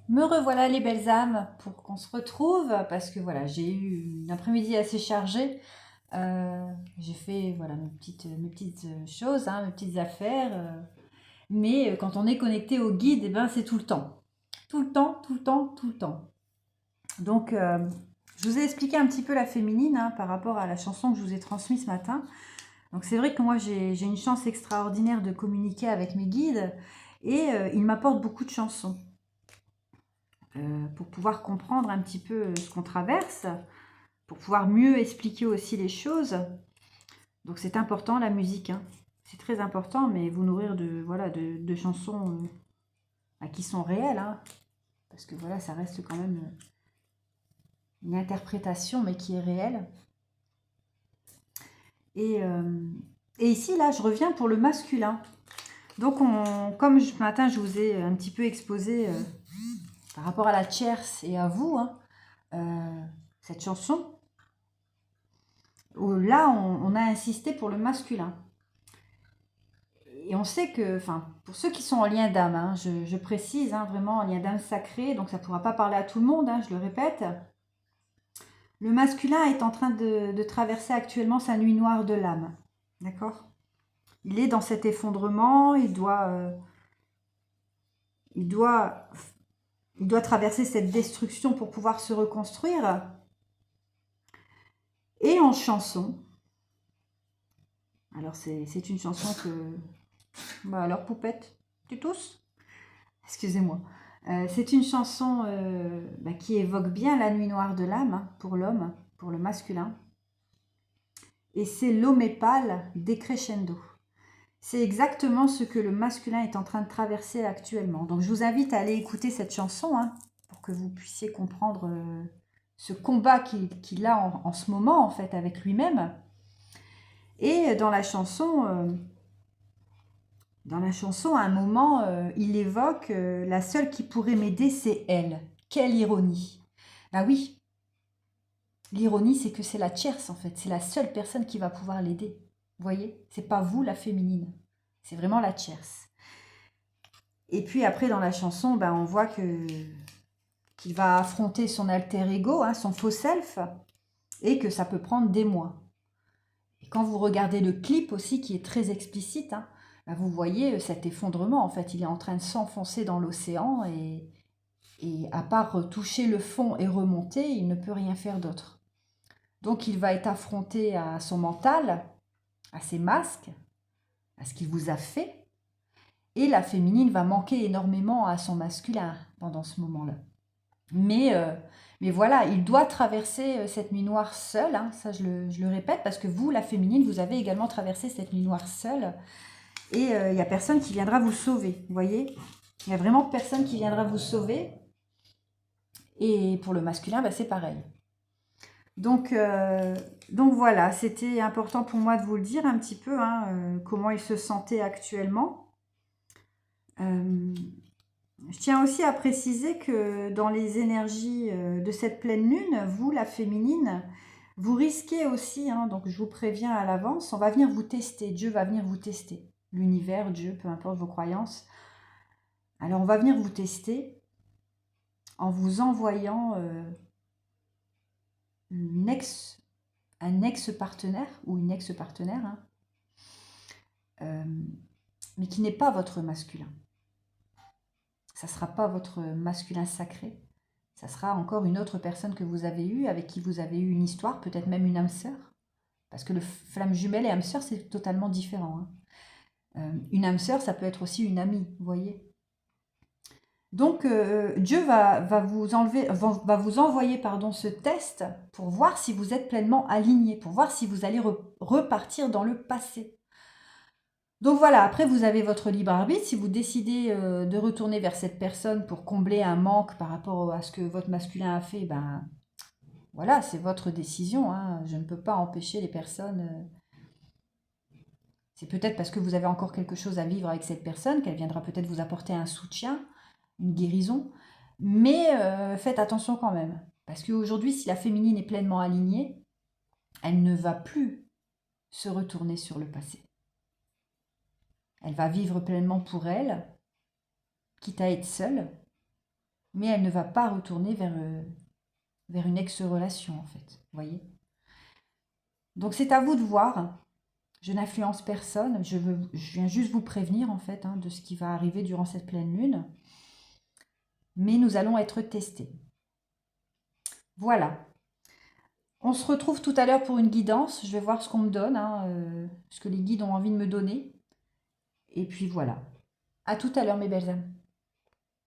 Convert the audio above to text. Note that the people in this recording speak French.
Me revoilà les belles âmes pour qu'on se retrouve parce que voilà, j'ai eu une après-midi assez chargée. J'ai fait voilà mes petites choses, hein, mes petites affaires. Mais quand on est connecté au guide, eh ben, c'est tout le temps. Tout le temps, tout le temps, tout le temps. Donc, je vous ai expliqué un petit peu la féminine hein, par rapport à la chanson que je vous ai transmise ce matin. Donc, c'est vrai que moi, j'ai une chance extraordinaire de communiquer avec mes guides et ils m'apportent beaucoup de chansons. Pour pouvoir comprendre un petit peu ce qu'on traverse, pour pouvoir mieux expliquer aussi les choses. Donc c'est important la musique, hein. C'est très important, mais vous nourrir de, voilà, de chansons qui sont réelles, hein, parce que voilà, ça reste quand même une interprétation, mais qui est réelle. Et, euh, et ici, là, je reviens pour le masculin. Donc, comme ce matin, je vous ai un petit peu exposé par rapport à la tierce et à vous, hein, cette chanson, où là, on a insisté pour le masculin. Et on sait que, enfin, pour ceux qui sont en lien d'âme, hein, je précise, hein, vraiment en lien d'âme sacré, donc ça ne pourra pas parler à tout le monde, hein, je le répète. Le masculin est en train de traverser actuellement sa nuit noire de l'âme. D'accord. Il est dans cet effondrement, il doit, il doit traverser cette destruction pour pouvoir se reconstruire. Et en chanson, alors c'est une chanson que... Bah alors poupette, tu tousses? Excusez-moi. C'est une chanson qui évoque bien la nuit noire de l'âme hein, pour l'homme, pour le masculin. Et c'est l'omépale décrescendo. C'est exactement ce que le masculin est en train de traverser actuellement. Donc je vous invite à aller écouter cette chanson hein, pour que vous puissiez comprendre ce combat qu'il a en ce moment en fait avec lui-même. Et dans la chanson, à un moment, il évoque la seule qui pourrait m'aider, c'est elle. Quelle ironie! Bah oui, l'ironie, c'est que c'est la tierce en fait. C'est la seule personne qui va pouvoir l'aider. Vous voyez? C'est pas vous la féminine. C'est vraiment la tierce. Et puis après, dans la chanson, on voit qu'il va affronter son alter ego, hein, son faux self, et que ça peut prendre des mois. Et quand vous regardez le clip aussi, qui est très explicite, hein, vous voyez cet effondrement. En fait, il est en train de s'enfoncer dans l'océan et à part toucher le fond et remonter, il ne peut rien faire d'autre. Donc, il va être affronté à son mental, à ses masques, à ce qu'il vous a fait. Et la féminine va manquer énormément à son masculin pendant ce moment-là. Mais voilà, il doit traverser cette nuit noire seul, hein, ça je le répète, parce que vous, la féminine, vous avez également traversé cette nuit noire seule. Et il n'y a personne qui viendra vous sauver, vous voyez. Il n'y a vraiment personne qui viendra vous sauver. Et pour le masculin, c'est pareil. Donc, euh, donc voilà, c'était important pour moi de vous le dire un petit peu, hein, comment il se sentait actuellement. Euh, je tiens aussi à préciser que dans les énergies de cette pleine lune, vous, la féminine, vous risquez aussi, hein, donc je vous préviens à l'avance, on va venir vous tester, Dieu va venir vous tester. L'univers, Dieu, peu importe vos croyances. Alors on va venir vous tester en vous envoyant une ex, un ex-partenaire ou une ex-partenaire, hein, mais qui n'est pas votre masculin. Ça ne sera pas votre masculin sacré. Ça sera encore une autre personne que vous avez eue, avec qui vous avez eu une histoire, peut-être même une âme sœur. Parce que le flamme jumelle et âme sœur, c'est totalement différent. Hein. Une âme sœur, ça peut être aussi une amie, vous voyez. Donc, Dieu va vous envoyer ce test pour voir si vous êtes pleinement aligné, pour voir si vous allez repartir dans le passé. Donc voilà, après vous avez votre libre arbitre. Si vous décidez de retourner vers cette personne pour combler un manque par rapport à ce que votre masculin a fait, voilà, c'est votre décision. Hein. Je ne peux pas empêcher les personnes. C'est peut-être parce que vous avez encore quelque chose à vivre avec cette personne qu'elle viendra peut-être vous apporter un soutien, une guérison. Mais faites attention quand même. Parce qu'aujourd'hui, si la féminine est pleinement alignée, elle ne va plus se retourner sur le passé. Elle va vivre pleinement pour elle, quitte à être seule, mais elle ne va pas retourner vers une ex-relation, en fait. Vous voyez? Donc, c'est à vous de voir. Je n'influence personne. Je viens juste vous prévenir, en fait, hein, de ce qui va arriver durant cette pleine lune. Mais nous allons être testés. Voilà. On se retrouve tout à l'heure pour une guidance. Je vais voir ce qu'on me donne, hein, ce que les guides ont envie de me donner. Et puis voilà. À tout à l'heure, mes belles âmes.